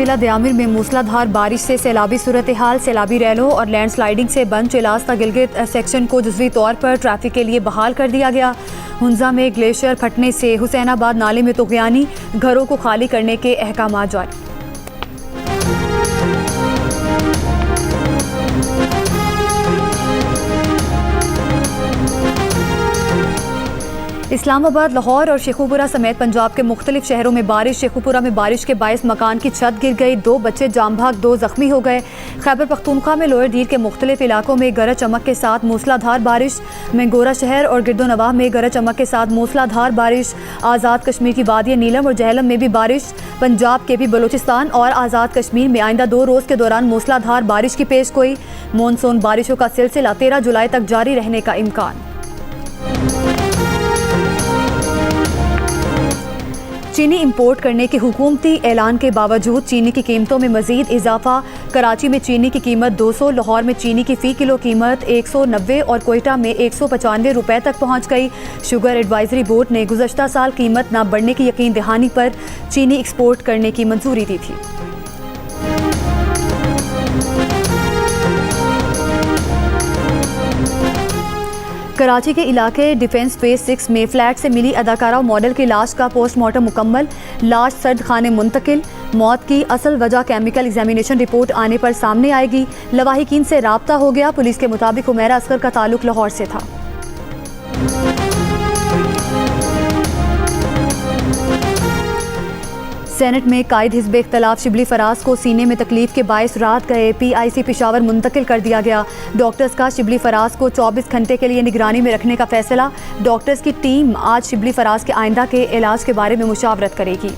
जिला दयामिर में मूसलाधार बारिश से सैलाबी सूरत हाल, सैलाबी रैलों और लैंडस्लाइडिंग से बंद चिलास्ता गिलगित सेक्शन को जुज़वी तौर पर ट्रैफिक के लिए बहाल कर दिया गया। हुंजा में ग्लेशियर फटने से हुसैनाबाद नाले में तुग़यानी, घरों को खाली करने के अहकाम जारी। इस्लामाबाद, लाहौर और शेखुपुरा समेत पंजाब के मुख्तलिफ शहरों में बारिश। शेखुपुरा में बारिश के बायस मकान की छत गिर गई, 2 बच्चे जाम भाग, 2 जख्मी हो गए। खैबर पख्तूनख्वा में लोअर दीर के मुख्तलिफ इलाकों में गरज चमक के साथ मूसलाधार बारिश। मंगोरा शहर और गिरदोनवाह में गरज चमक के साथ मूसलाधार बारिश। आज़ाद कश्मीर की वादिया नीलम और जहलम में भी बारिश। पंजाब के भी बलूचिस्तान और आज़ाद कश्मीर में आइंदा 2 रोज़ के दौरान मूसलाधार बारिश की पेश गोई। मानसून बारिशों का सिलसिला 13 जुलाई तक जारी रहने का इम्कान। चीनी इंपोर्ट करने के हुकूमती ऐलान के बावजूद चीनी की कीमतों में मजीद इजाफा। कराची में चीनी की कीमत 200, लाहौर में चीनी की फ़ी किलो कीमत 190 और कोयटा में 195 रुपए तक पहुँच गई। शुगर एडवाइजरी बोर्ड ने गुज़श्ता साल कीमत न बढ़ने की यकीन दहानी पर चीनी एक्सपोर्ट करने की मंजूरी दी थी। कराची के इलाके डिफेंस फेज 6 में फ्लैट से मिली अदाकारा मॉडल की लाश का पोस्टमार्टम मुकम्मल। लाश सर्द खाने मुंतकिल। मौत की असल वजह केमिकल एग्जामिनेशन रिपोर्ट आने पर सामने आएगी। लवाहिकीन से राब्ता हो गया। पुलिस के मुताबिक उमेरा असगर का ताल्लुक लाहौर से था। सेनेट में कायद हिज़्ब इख्तिलाफ शिबली फराज को सीने में तकलीफ के बायस रात गए PIC पेशावर मुंतकिल कर दिया गया। डॉक्टर्स का शिबली फराज को 24 घंटे के लिए निगरानी में रखने का फैसला। डॉक्टर्स की टीम आज शिबली फराज के आइंदा के इलाज के बारे में मुशावरत करेगी।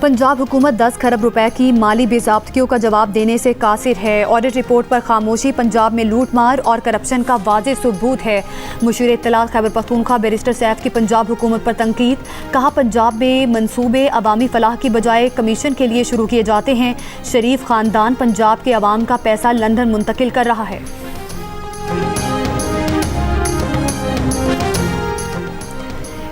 पंजाब हुकूमत 10 खरब रुपए की माली बेज़ाब्तगियों का जवाब देने से कासिर है। ऑडिट रिपोर्ट पर खामोशी पंजाब में लूट मार और करप्शन का वाज़ेह सबूत है। मुशीर इत्तलात खैबर पख्तूनख्वा बैरिस्टर सैफ की पंजाब हुकूमत पर तनकीद। कहा, पंजाब में मंसूबे अवामी फलाह की बजाय कमीशन के लिए शुरू किए जाते हैं। शरीफ खानदान पंजाब के अवाम का पैसा लंदन मुंतकिल कर रहा है।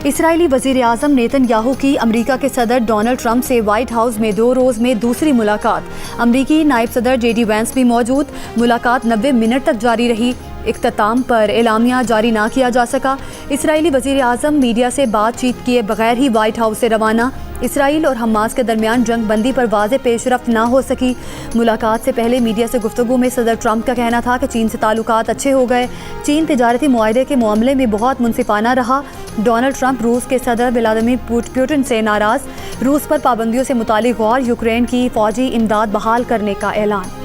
इसराइली वज़ीर आज़म नेतन्याहू की अमरीका के सदर डोनाल्ड ट्रंप से व्हाइट हाउस में 2 रोज़ में दूसरी मुलाकात। अमरीकी नायब सदर JD वैंस भी मौजूद। मुलाकात 90 मिनट तक जारी रही। इख्तिताम पर एलामिया जारी ना किया जा सका। इसराइली वज़ीर आज़म मीडिया से बातचीत किए बगैर ही व्हाइट हाउस से रवाना। इसराइल और हमास के दरमियान जंग बंदी पर वाज़ेह पेशरफ्त ना हो सकी। मुलाकात से पहले मीडिया से गुफ्तगू में सदर ट्रंप का कहना था कि चीन से ताल्लुकात अच्छे हो गए। चीन तिजारती मुआहदे के मामले में बहुत मुनसिफाना रहा। डोनाल्ड ट्रंप रूस के सदर व्लादिमीर पुतिन से नाराज़। रूस पर पाबंदियों से मुतालिक गौर। यूक्रेन की फ़ौजी इमदाद बहाल करने का ऐलान।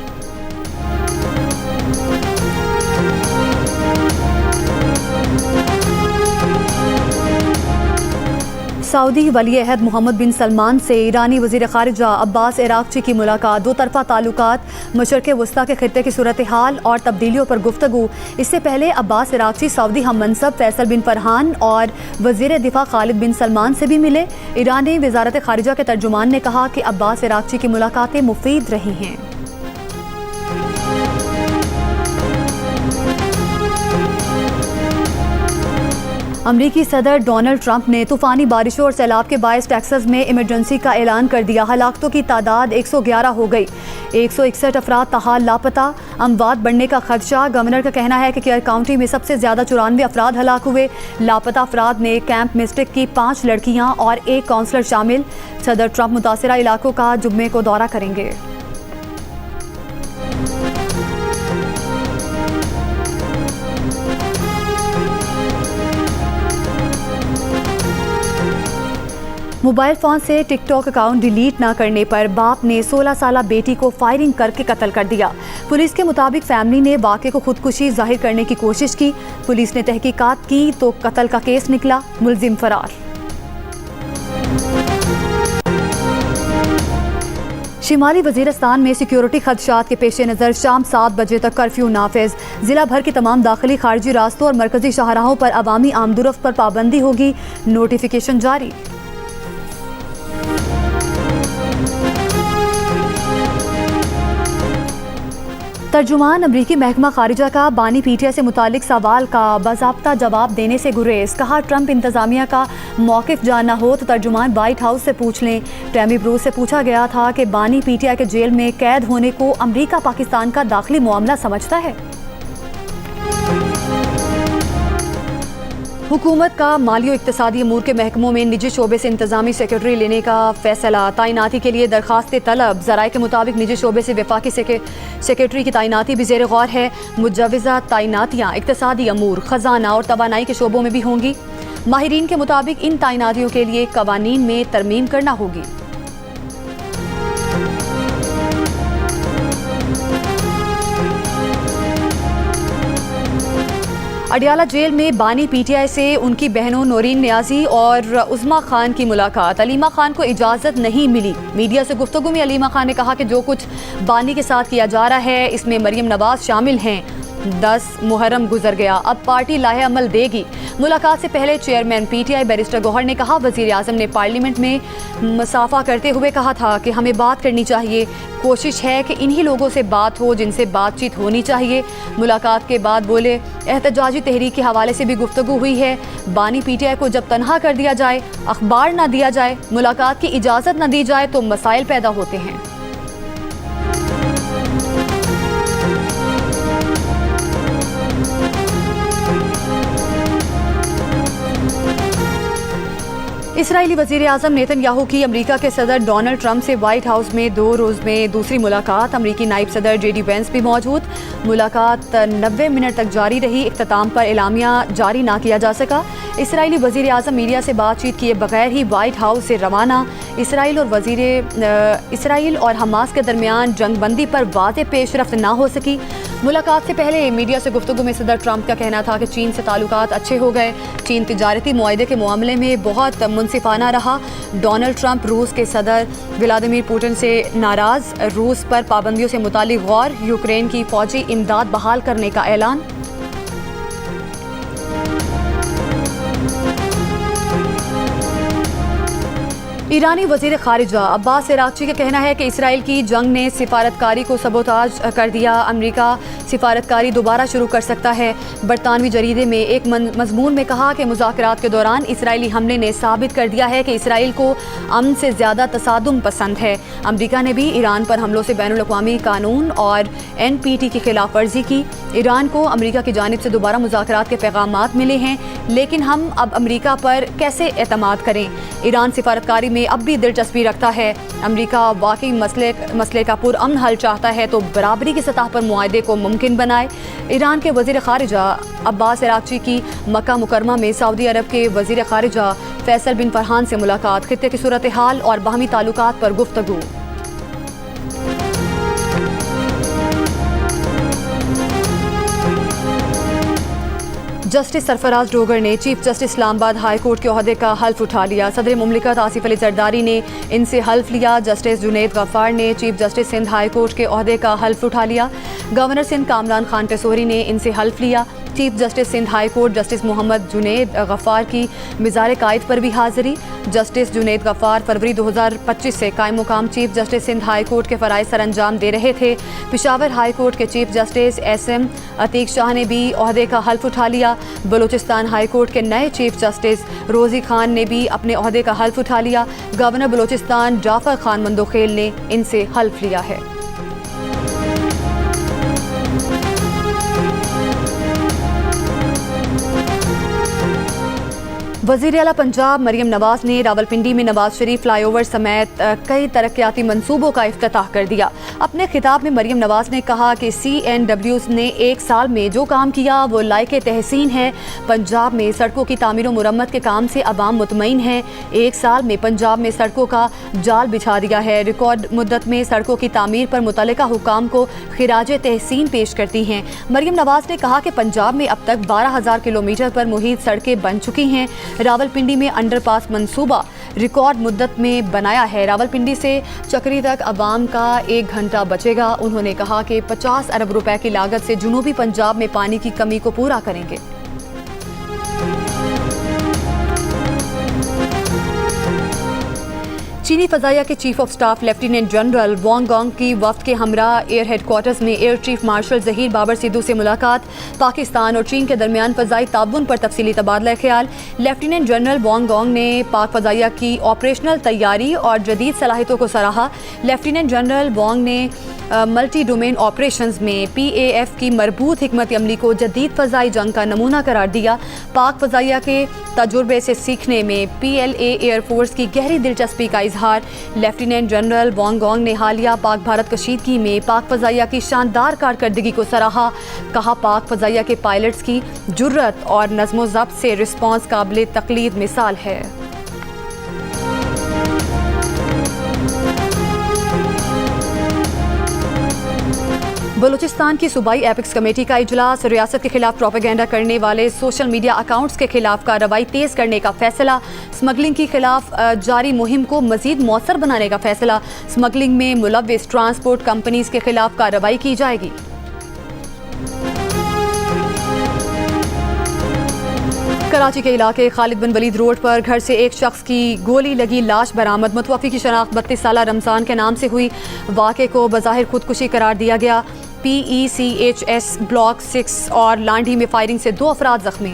सऊदी वली अहद मोहम्मद बिन सलमान से ईरानी वज़ीर ख़ारिजा अब्बास इराक़ची की मुलाकात। 2 तरफ़ा ताल्लुकात, मशरिक़ वस्ता के ख़ित्ते की सूरत हाल और तब्दीलियों पर गुफ्तगू। इससे पहले अब्बास इराक़ची सऊदी हम मनसब फैसल बिन फरहान और वज़ीर दिफ़ा खालिद बिन सलमान से भी मिले। ईरानी वज़ारत ख़ारिजा के तर्जुमान ने कहा कि अब्बास इराक़ची की मुलाकातें मुफीद रही हैं। अमरीकी सदर डोनाल्ड ट्रंप ने तूफ़ानी बारिशों और सैलाब के बायस टेक्सास में इमरजेंसी का ऐलान कर दिया। हलाकतों की तादाद 111 हो गई। 161 अफराद ताहाल लापता। अमवात बढ़ने का खदशा। गवर्नर का कहना है कि केयर काउंटी में सबसे ज़्यादा 94 अफराद हलाक हुए। लापता अफराद में कैंप मिस्टिक की 5 लड़कियाँ और 1 काउंसलर शामिल। सदर ट्रंप मुतासिरा इलाकों का जुम्मे को दौरा करेंगे। मोबाइल फ़ोन से टिकटॉक अकाउंट डिलीट ना करने पर बाप ने 16 साला बेटी को फायरिंग करके कत्ल कर दिया। पुलिस के मुताबिक फैमिली ने वाक़े को खुदकुशी जाहिर करने की कोशिश की। पुलिस ने तहकीकात की तो कत्ल का केस निकला। मुलजिम फरार। शिमाली वज़ीरिस्तान में सिक्योरिटी खदशात के पेश नज़र शाम 7 बजे तक कर्फ्यू नाफिज। ज़िला भर के तमाम दाखिली खारजी रास्तों और मरकजी शाहराहों पर अवामी आमदोरफ्त पर पाबंदी होगी। नोटिफिकेशन जारी। तर्जुमान अमरीकी महकमा खारिजा का बानी पीटीआई से मुतालिक सवाल का बाज़ाब्ता जवाब देने से गुरेज। कहा, ट्रंप इंतज़ामिया का मौक़िफ़ जानना हो तो तर्जुमान वाइट हाउस से पूछ लें। टैमी ब्रूस से पूछा गया था कि बानी पीटीआई के जेल में कैद होने को अमरीका पाकिस्तान का दाखिली मामला समझता है। हुकूमत का माली और इक़्तिसादी अमूर के महकमों में निजी शोबे से इंतजामी सेक्रेटरी लेने का फैसला। तैनाती के लिए दरखास्त तलब। ज़राए के मुताबिक निजी शोबे से वफाकी सेक्रेटरी की तैनाती भी ज़ेर गौर है। मुजव्वज़ा तैनातियाँ इक़्तिसादी अमूर, ख़जाना और तवानाई के शोबों में भी होंगी। माहिरीन के मुताबिक इन तैनातियों के लिए कवानीन में तरमीम करना होगी। अडियाला जेल में बानी पीटीआई से उनकी बहनों नौरीन नियाजी और उस्मा खान की मुलाकात। अलीमा खान को इजाज़त नहीं मिली। मीडिया से गुफ्तगू में अलीमा खान ने कहा कि जो कुछ बानी के साथ किया जा रहा है इसमें मरियम नवाज शामिल हैं। 10 मुहर्रम गुजर गया, अब पार्टी लाहे अमल देगी। मुलाकात से पहले चेयरमैन पीटीआई बैरिस्टर गौहर ने कहा, वज़ीर आज़म ने पार्लियामेंट में मुसाफा करते हुए कहा था कि हमें बात करनी चाहिए। कोशिश है कि इन्हीं लोगों से बात हो जिनसे बातचीत होनी चाहिए। मुलाकात के बाद बोले, एहतजाजी तहरीक के हवाले से भी गुफ्तगू हुई है। बानी पीटीआई को जब तनहा कर दिया जाए, अखबार ना दिया जाए, मुलाकात की इजाज़त न दी जाए तो मसाइल पैदा होते हैं। इसराइली वज़ीर आज़म नेतन्याहू की अमरीका के सदर डोनाल्ड ट्रंप से वाइट हाउस में 2 रोज़ में दूसरी मुलाकात। अमरीकी नायब सदर जेडी वेंस भी मौजूद। मुलाकात 90 मिनट तक जारी रही। इख्तिताम पर एलामिया जारी ना किया जा सका। इसराइली वज़ीर आज़म मीडिया से बातचीत किए बगैर ही वाइट हाउस से रवाना। इसराइल और हमास के दरमियान जंगबंदी पर वाज़ेह पेशरफ्त ना हो सकी। मुलाकात से पहले मीडिया से गुफ्तगू में सदर ट्रंप का कहना था कि चीन से ताल्लुकात अच्छे हो गए। चीन तिजारती मुआहदे के मामले में बहुत मुनसिफाना रहा। डोनाल्ड ट्रंप रूस के सदर व्लादिमीर पुतिन से नाराज़। रूस पर पाबंदियों से मुतालिक गौर। यूक्रेन की फौजी इमदाद बहाल करने का ऐलान। ईरानी वज़ीर ख़ारिजा अब्बास इराक़ची का कहना है कि इसराइल की जंग ने सिफारतकारी को सबोताज कर दिया। अमरीका सिफारतकारी दोबारा शुरू कर सकता है। बरतानवी जरीदे में एक मज़मून में कहा कि मुज़ाकरात के दौरान इसराइली हमले ने साबित कर दिया है कि इसराइल को अमन से ज़्यादा तसादुम पसंद है। अमरीका ने भी ईरान पर हमलों से बैनुल-अक़वामी कानून और NPT की खिलाफ वर्जी की। ईरान को अमरीका की जानिब से दोबारा मुज़ाकरात के पैगामात मिले हैं, लेकिन हम अब अमरीका पर कैसे एतमाद करें। ईरान सिफारतकारी में अब भी दिलचस्पी रखता है। अमरीका वाकई मसले का पुरअमन हल चाहता है तो बराबरी की सतह पर मुआहदे को मुमकिन बनाए। ईरान के वज़ीर ख़ारिजा अब्बास इराक़ची की मक्का मुकरमा में सऊदी अरब के वज़ीर ख़ारिजा फैसल बिन फरहान से मुलाकात। खित्ते की सूरत हाल और बाहमी ताल्लुकात पर गुफ्तगू। जस्टिस सरफराज डोगर ने chief justice Islamabad high court के ओहदे का हल्फ उठा लिया। सदर मुमलिकत आसिफ अली जरदारी ने इनसे हल्फ लिया। जस्टिस जुनैद गफ्फार ने chief justice Sindh high court के ओहदे का हल्फ उठा लिया। गवर्नर सिंध कामरान खान टेसोरी ने इनसे हल्फ लिया। Chief justice Sindh high court justice Mohammad Junaid Ghaffar की मिज़ार कायद पर भी हाजिरी। जस्टिस जुनैद गफ्फार फरवरी 2025 से कायम मुकाम chief justice Sindh high court के फ़राइज़ सर अंजाम दे रहे थे। पेशावर हाई कोर्ट के chief justice SM Ateeq Shah ने भी ओहदे का हल्फ उठा लिया। बलूचिस्तान हाई कोर्ट के नए चीफ जस्टिस रोज़ी खान ने भी अपने ओहदे का हल्फ उठा लिया। गवर्नर बलूचिस्तान जाफ़र खान मंदोखेल ने इनसे हल्फ लिया है। वज़ीर आला पंजाब मरियम नवाज ने रावलपिंडी में नवाज शरीफ फ्लाईओवर समेत कई तरक्याती मंसूबों का इफ्तिताह कर दिया। अपने खिताब में मरियम नवाज ने कहा कि CNWs ने 1 साल में जो काम किया वो लायक तहसीन है। पंजाब में सड़कों की तामीर और मुरम्मत के काम से अवाम मुतमईन है। 1 साल में पंजाब में सड़कों का जाल बिछा दिया है। रिकॉर्ड मुद्दत में सड़कों की तामीर पर मुतल्लिका हुकाम को खिराज तहसीन पेश करती हैं। मरियम नवाज ने कहा कि पंजाब में अब तक 12,000 किलोमीटर पर मुहित सड़कें बन चुकी हैं। रावलपिंडी में अंडरपास मंसूबा रिकॉर्ड मुद्दत में बनाया है। रावलपिंडी से चक्री तक अवाम का 1 घंटा बचेगा। उन्होंने कहा कि 50 अरब रुपए की लागत से जुनूबी पंजाब में पानी की कमी को पूरा करेंगे। चीनी फजाइया के chief of staff lieutenant general Wang Gong की वफ्द के हमरा एयर हेडक्वार्टर्स में air chief marshal Zaheer Babar Sidhu से मुलाकात। पाकिस्तान और चीन के दरमियान फजाई ताउन पर तफसीली तबादला ख्याल। लेफ्टिनेंट जनरल वांग गॉन्ग ने पाक फजाइया की ऑपरेशनल तैयारी और जदीद सलाहियतों को सराहा। लेफ्टिनेंट जनरल वांग ने मल्टी डोमेन ऑपरेशंस में PAF की मरबूत हिकमत अमली को जदीद फ़ज़ाई जंग का नमूना करार दिया। पाक फ़ज़ाइया के तजुर्बे से सीखने में PLA एयरफोर्स की गहरी दिलचस्पी का इजहार। लेफ्टिनेंट जनरल वांग गॉन्ग ने हालिया पाक भारत कशीदगी में पाक फ़ज़ाइया की शानदार कारकर्दगी को सराहा। कहा, पाक फ़ज़ाइया के पायलट्स की जुर्रत और नज़्मो ज़ब्त से रिस्पॉन्स काबिल तक़लीद मिसाल है। बलूचिस्तान की सूबाई एपिक्स कमेटी का इजलास। रियासत के खिलाफ प्रोपेगेंडा करने वाले सोशल मीडिया अकाउंट्स के खिलाफ कार्रवाई तेज करने का फैसला। स्मगलिंग के खिलाफ जारी मुहिम को मजीद मौसर बनाने का फैसला। स्मगलिंग में मुलव्विस ट्रांसपोर्ट कंपनीज के खिलाफ कार्रवाई की जाएगी। कराची के इलाके खालिद बिन वलीद रोड पर घर से एक शख्स की गोली लगी लाश बरामद। मुतवफ़ी की शनाख्त 32 साला रमज़ान के नाम से हुई। वाक़े को बज़ाहिर खुदकुशी करार दिया गया। PECHS ब्लॉक 6 और लांडी में फायरिंग से 2 अफराद जख्मी।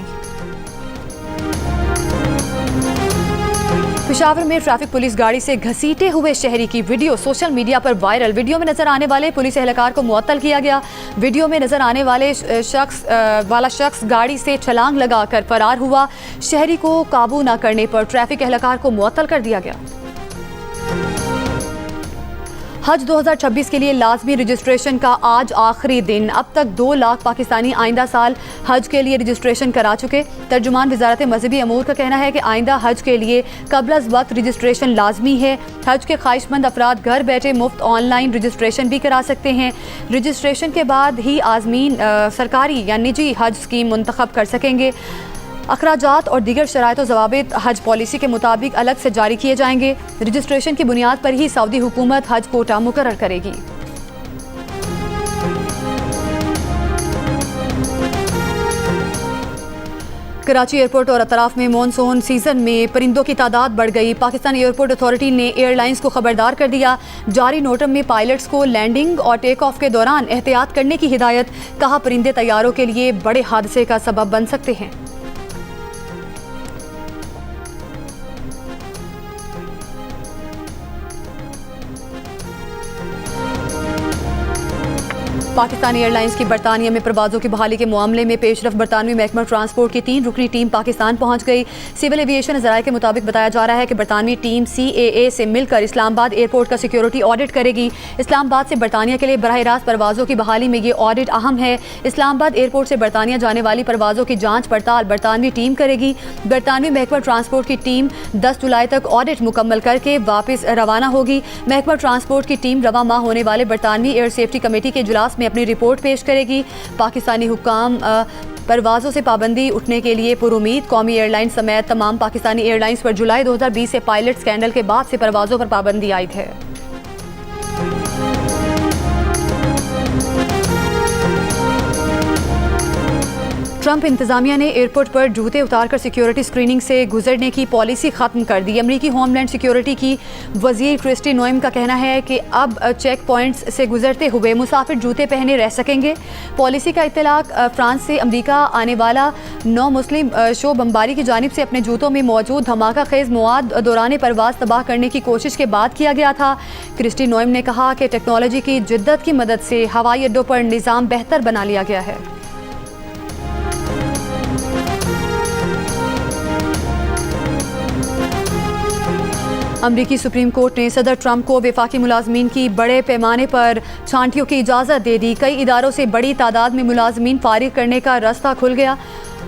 पेशावर में ट्रैफिक पुलिस गाड़ी से घसीटे हुए शहरी की वीडियो सोशल मीडिया पर वायरल। वीडियो में नजर आने वाले पुलिस एहलकार को मुअत्तल किया गया। वीडियो में नजर आने वाले शख्स गाड़ी से छलांग लगाकर फरार हुआ। शहरी को काबू न करने पर ट्रैफिक एहलकार को मुअत्तल कर दिया गया। हज 2026 के लिए लाजमी रजिस्ट्रेशन का आज आखिरी दिन। अब तक 2 लाख पाकिस्तानी आइंदा साल हज के लिए रजिस्ट्रेशन करा चुके। तर्जुमान वजारत मजहबी अमूर का कहना है कि आइंदा हज के लिए कबल अज़ वक्त रजिस्ट्रेशन लाजमी है। हज के ख्वाहिशमंद अफराद घर बैठे मुफ्त ऑनलाइन रजिस्ट्रेशन भी करा सकते हैं। रजिस्ट्रेशन के बाद ही आज़मीन सरकारी या निजी हज स्कीम मुंतखब कर सकेंगे। अखराजात और दीगर शराइत ज़वाबित हज पॉलिसी के मुताबिक अलग से जारी किए जाएंगे। रजिस्ट्रेशन की बुनियाद पर ही सऊदी हुकूमत हज कोटा मुकर्रर करेगी। कराची एयरपोर्ट और अतराफ में मॉनसून सीजन में परिंदों की तादाद बढ़ गई। पाकिस्तान एयरपोर्ट अथॉरिटी ने एयरलाइंस को खबरदार कर दिया। जारी नोटम में पायलट्स को लैंडिंग और टेक ऑफ के दौरान एहतियात करने की हिदायत। कहा, परिंदे तैयारों के लिए बड़े हादसे का सबब बन सकते हैं। पाकिस्तानी एयरलाइंस की बरतानिया में परवाज़ों की बहाली के मामले में पेशरफ। बरतानवी महकमा ट्रांसपोर्ट की 3 रुकनी टीम पाकिस्तान पहुंच गई। सिविल एविएशन ज़राए के मुताबिक बताया जा रहा है कि बरतानवी टीम CAA से मिलकर इस्लामाबाद एयरपोर्ट का सिक्योरिटी ऑडिट करेगी। इस्लामाबाद से बरतानिया के लिए बराह रास्त परवाज़ों की बहाली में ये ऑडिट अहम है। इस्लामाबाद एयरपोर्ट से बरतानिया जाने वाली परवाज़ों की जाँच पड़ताल बरतानवी टीम करेगी। बरतानवी महकमा ट्रांसपोर्ट की टीम 10 जुलाई तक ऑडिट मुकम्मल करके वापस रवाना होगी। महकमा ट्रांसपोर्ट की टीम रवा माह होने वाले बरतानवी एयर सेफ्टी कमेटी के इजलास में अपनी रिपोर्ट पेश करेगी। पाकिस्तानी हुक्काम परवाज़ों से पाबंदी उठने के लिए पुरुमीद। कौमी एयरलाइंस समेत तमाम पाकिस्तानी एयरलाइंस पर जुलाई 2020 से पायलट स्कैंडल के बाद से परवाज़ों पर पाबंदी आयद है। ट्रंप इंतजामिया ने एयरपोर्ट पर जूते उतारकर सिक्योरिटी स्क्रीनिंग से गुजरने की पॉलिसी ख़त्म कर दी। अमरीकी होमलैंड सिक्योरिटी की वज़ीर क्रिस्टी नोएम का कहना है कि अब चेक पॉइंट्स से गुजरते हुए मुसाफिर जूते पहने रह सकेंगे। पॉलिसी का इत्तलाक फ्रांस से अमरीका आने वाला 9 मुस्लिम शो बमबारी की जानिब से अपने जूतों में मौजूद धमाका खेज मवाद दौरान परवाज़ तबाह करने की कोशिश के बाद किया गया था। क्रिस्टी नोएम ने कहा कि टेक्नोलॉजी की जिद्दत की मदद से हवाई अड्डों पर निज़ाम बेहतर बना लिया गया है। अमरीकी सुप्रीम कोर्ट ने सदर ट्रंप को वफाकी मुलाजमीन की बड़े पैमाने पर छांटियों की इजाज़त दे दी। कई इदारों से बड़ी तादाद में मुलाजमीन फारिग करने का रास्ता खुल गया।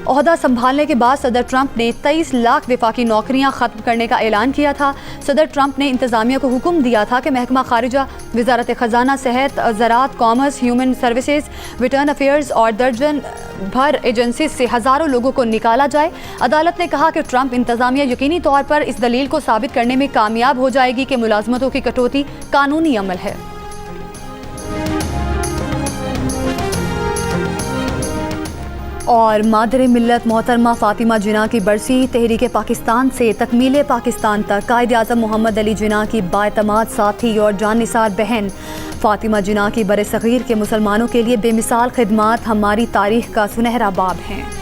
ओहदा संभालने के बाद सदर ट्रंप ने 23 लाख वफाकी नौकरियां ख़त्म करने का ऐलान किया था। सदर ट्रंप ने इंतज़ामिया को हुक्म दिया था कि महकमा खारिजा, वजारत ख़जाना, सेहत, ज़राअत, commerce, human services, return affairs और दर्जन भर एजेंसी से हज़ारों लोगों को निकाला जाए। अदालत ने कहा कि ट्रंप इंतज़ामिया यकीनी तौर पर इस दलील को साबित करने में कामयाब हो जाएगी कि मुलाजमतों की कटौती कानूनी अमल है। और मादर मिल्लत मोहतरमा फ़ातिमा जिन्ना की बरसी। तहरीक पाकिस्तान से तकमील पाकिस्तान तक कायद आज़म मोहम्मद अली जिन्ना की बाएतमाद साथी और जाननिसार बहन फ़ातिमा जिन्ना की बरसग़ीर के मुसलमानों के लिए बेमिसाल खिदमात हमारी तारीख़ का सुनहरा बाब हैं।